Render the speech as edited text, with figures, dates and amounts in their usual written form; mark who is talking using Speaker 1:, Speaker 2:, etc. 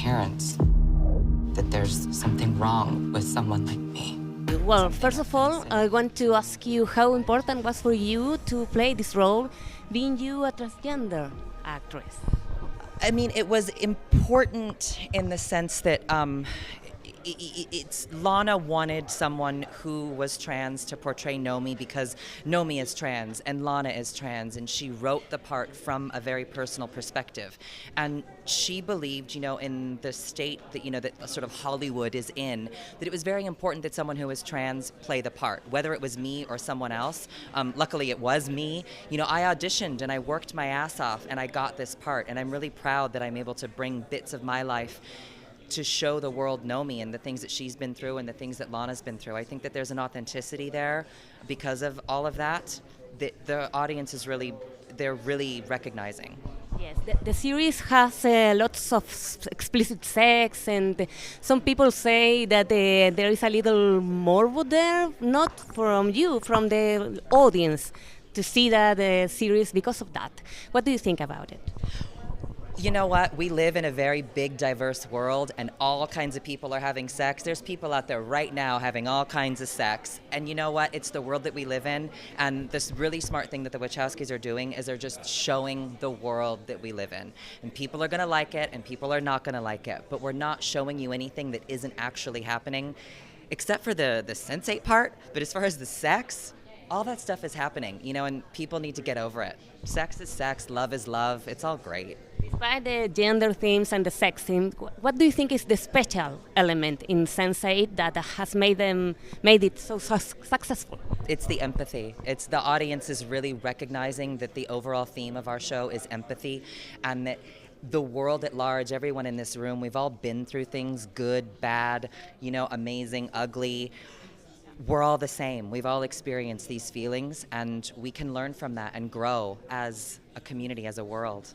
Speaker 1: parents that there's something wrong with someone like me.
Speaker 2: Well, first of all, I want to ask you how important was for you to play this role, being you a transgender actress.
Speaker 3: I mean, it was important in the sense that Lana wanted someone who was trans to portray Nomi because Nomi is trans and Lana is trans, and she wrote the part from a very personal perspective. And she believed, in the state that, that sort of Hollywood is in, that it was very important that someone who is trans play the part, whether it was me or someone else. Luckily, it was me. I auditioned and I worked my ass off and I got this part, and I'm really proud that I'm able to bring bits of my life to show the world Nomi and the things that she's been through and the things that Lana's been through. I think that there's an authenticity there because of all of that the audience is they're really recognizing.
Speaker 2: Yes, the series has lots of explicit sex, and some people say that there is a little morbid there, not from you, from the audience, to see that series because of that. What do you think about it?
Speaker 3: You know what? We live in a very big, diverse world, and all kinds of people are having sex. There's people out there right now having all kinds of sex. And you know what? It's the world that we live in. And this really smart thing that the Wachowskis are doing is they're just showing the world that we live in. And people are going to like it, and people are not going to like it. But we're not showing you anything that isn't actually happening, except for the Sense8 part. But as far as the sex, all that stuff is happening, and people need to get over it. Sex is sex, love is love. It's all great.
Speaker 2: Despite the gender themes and the sex themes, what do you think is the special element in Sense8 that has made it so successful?
Speaker 3: It's the empathy. It's the audience is really recognizing that the overall theme of our show is empathy, and that the world at large, everyone in this room, we've all been through things, good, bad, amazing, ugly. We're all the same. We've all experienced these feelings, and we can learn from that and grow as a community, as a world.